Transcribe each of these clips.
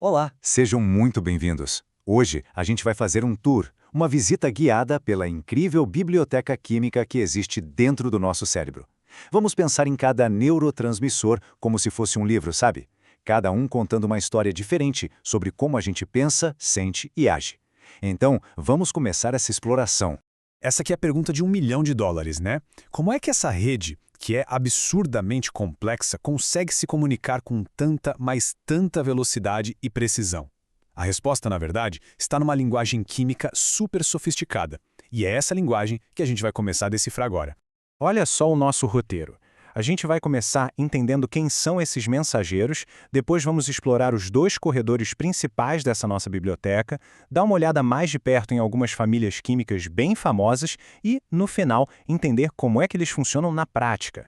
Olá, sejam muito bem-vindos. Hoje a gente vai fazer um tour, uma visita guiada pela incrível biblioteca química que existe dentro do nosso cérebro. Vamos pensar em cada neurotransmissor como se fosse um livro, sabe? Cada um contando uma história diferente sobre como a gente pensa, sente e age. Então, vamos começar essa exploração. Essa aqui é a pergunta de US$ 1 milhão, né? Como é que essa rede, que é absurdamente complexa, consegue se comunicar com tanta, mas tanta velocidade e precisão? A resposta, na verdade, está numa linguagem química super sofisticada. E é essa linguagem que a gente vai começar a decifrar agora. Olha só o nosso roteiro. A gente vai começar entendendo quem são esses mensageiros, depois vamos explorar os dois corredores principais dessa nossa biblioteca, dar uma olhada mais de perto em algumas famílias químicas bem famosas e, no final, entender como é que eles funcionam na prática.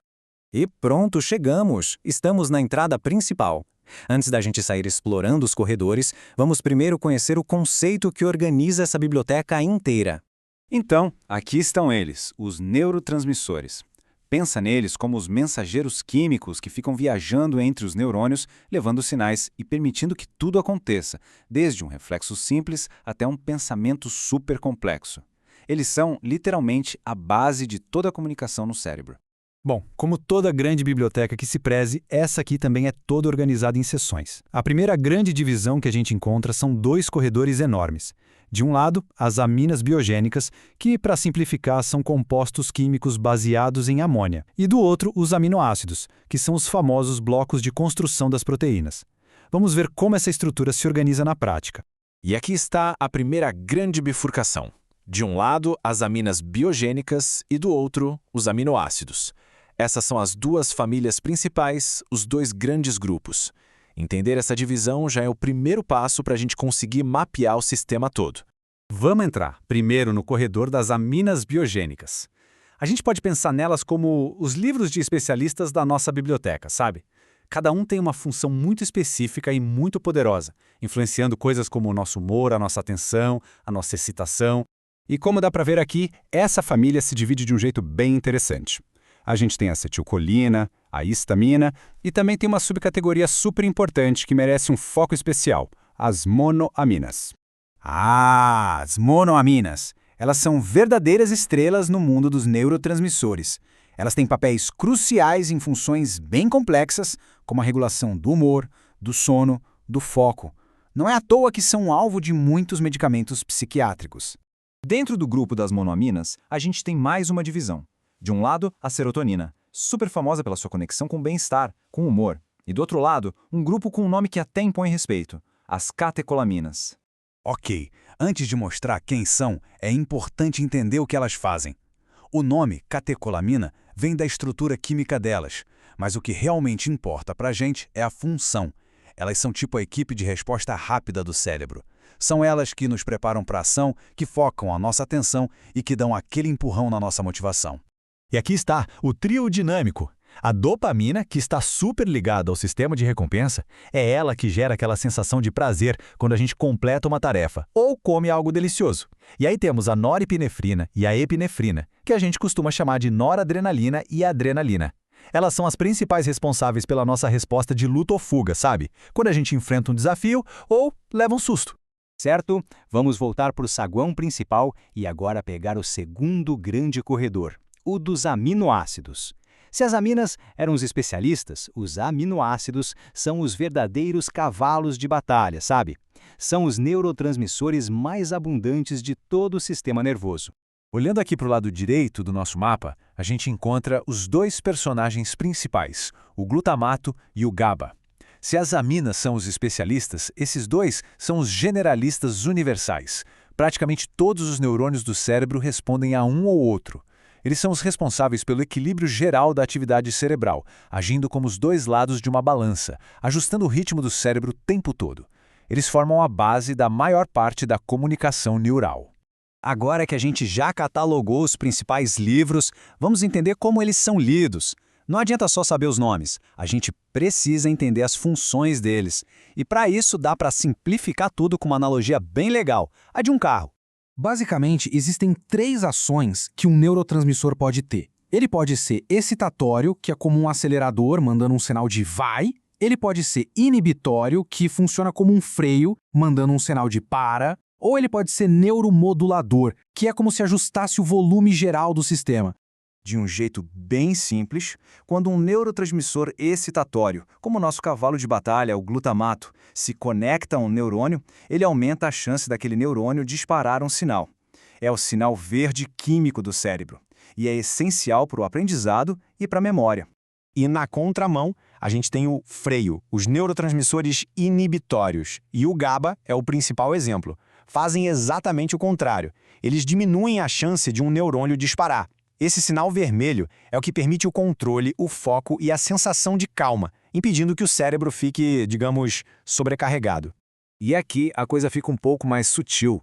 E pronto, chegamos! Estamos na entrada principal. Antes da gente sair explorando os corredores, vamos primeiro conhecer o conceito que organiza essa biblioteca inteira. Então, aqui estão eles, os neurotransmissores. Pensa neles como os mensageiros químicos que ficam viajando entre os neurônios, levando sinais e permitindo que tudo aconteça, desde um reflexo simples até um pensamento super complexo. Eles são, literalmente, a base de toda a comunicação no cérebro. Bom, como toda grande biblioteca que se preze, essa aqui também é toda organizada em seções. A primeira grande divisão que a gente encontra são dois corredores enormes. De um lado, as aminas biogênicas, que, para simplificar, são compostos químicos baseados em amônia. E do outro, os aminoácidos, que são os famosos blocos de construção das proteínas. Vamos ver como essa estrutura se organiza na prática. E aqui está a primeira grande bifurcação. De um lado, as aminas biogênicas e do outro, os aminoácidos. Essas são as duas famílias principais, os dois grandes grupos. Entender essa divisão já é o primeiro passo para a gente conseguir mapear o sistema todo. Vamos entrar primeiro no corredor das aminas biogênicas. A gente pode pensar nelas como os livros de especialistas da nossa biblioteca, sabe? Cada um tem uma função muito específica e muito poderosa, influenciando coisas como o nosso humor, a nossa atenção, a nossa excitação. E como dá para ver aqui, essa família se divide de um jeito bem interessante. A gente tem a acetilcolina, a histamina e também tem uma subcategoria super importante que merece um foco especial, as monoaminas. As monoaminas. Elas são verdadeiras estrelas no mundo dos neurotransmissores. Elas têm papéis cruciais em funções bem complexas, como a regulação do humor, do sono, do foco. Não é à toa que são alvo de muitos medicamentos psiquiátricos. Dentro do grupo das monoaminas, a gente tem mais uma divisão. De um lado, a serotonina, super famosa pela sua conexão com o bem-estar, com o humor. E do outro lado, um grupo com um nome que até impõe respeito, as catecolaminas. Ok, antes de mostrar quem são, é importante entender o que elas fazem. O nome catecolamina vem da estrutura química delas, mas o que realmente importa pra gente é a função. Elas são tipo a equipe de resposta rápida do cérebro. São elas que nos preparam para a ação, que focam a nossa atenção e que dão aquele empurrão na nossa motivação. E aqui está o trio dinâmico. A dopamina, que está super ligada ao sistema de recompensa, é ela que gera aquela sensação de prazer quando a gente completa uma tarefa ou come algo delicioso. E aí temos a norepinefrina e a epinefrina, que a gente costuma chamar de noradrenalina e adrenalina. Elas são as principais responsáveis pela nossa resposta de luta ou fuga, sabe? Quando a gente enfrenta um desafio ou leva um susto. Certo? Vamos voltar para o saguão principal e agora pegar o segundo grande corredor, o dos aminoácidos. Se as aminas eram os especialistas, os aminoácidos são os verdadeiros cavalos de batalha, sabe? São os neurotransmissores mais abundantes de todo o sistema nervoso. Olhando aqui para o lado direito do nosso mapa, a gente encontra os dois personagens principais, o glutamato e o GABA. Se as aminas são os especialistas, esses dois são os generalistas universais. Praticamente todos os neurônios do cérebro respondem a um ou outro. Eles são os responsáveis pelo equilíbrio geral da atividade cerebral, agindo como os dois lados de uma balança, ajustando o ritmo do cérebro o tempo todo. Eles formam a base da maior parte da comunicação neural. Agora que a gente já catalogou os principais livros, vamos entender como eles são lidos. Não adianta só saber os nomes, a gente precisa entender as funções deles. E para isso dá para simplificar tudo com uma analogia bem legal, a de um carro. Basicamente, existem 3 ações que um neurotransmissor pode ter. Ele pode ser excitatório, que é como um acelerador mandando um sinal de vai. Ele pode ser inibitório, que funciona como um freio, mandando um sinal de para, ou ele pode ser neuromodulador, que é como se ajustasse o volume geral do sistema. De um jeito bem simples, quando um neurotransmissor excitatório, como o nosso cavalo de batalha, o glutamato, se conecta a um neurônio, ele aumenta a chance daquele neurônio disparar um sinal. É o sinal verde químico do cérebro, e é essencial para o aprendizado e para a memória. E na contramão, a gente tem o freio, os neurotransmissores inibitórios, e o GABA é o principal exemplo. Fazem exatamente o contrário. Eles diminuem a chance de um neurônio disparar. Esse sinal vermelho é o que permite o controle, o foco e a sensação de calma, impedindo que o cérebro fique, digamos, sobrecarregado. E aqui a coisa fica um pouco mais sutil.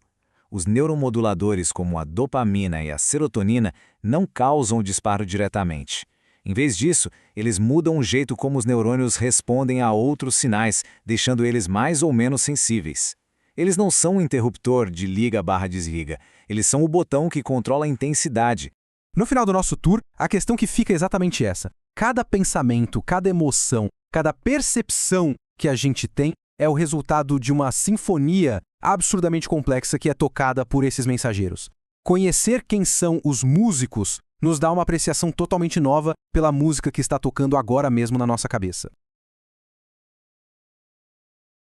Os neuromoduladores, como a dopamina e a serotonina, não causam o disparo diretamente. Em vez disso, eles mudam o jeito como os neurônios respondem a outros sinais, deixando eles mais ou menos sensíveis. Eles não são um interruptor de liga/desliga, eles são o botão que controla a intensidade. No final do nosso tour, a questão que fica é exatamente essa. Cada pensamento, cada emoção, cada percepção que a gente tem é o resultado de uma sinfonia absurdamente complexa que é tocada por esses mensageiros. Conhecer quem são os músicos nos dá uma apreciação totalmente nova pela música que está tocando agora mesmo na nossa cabeça.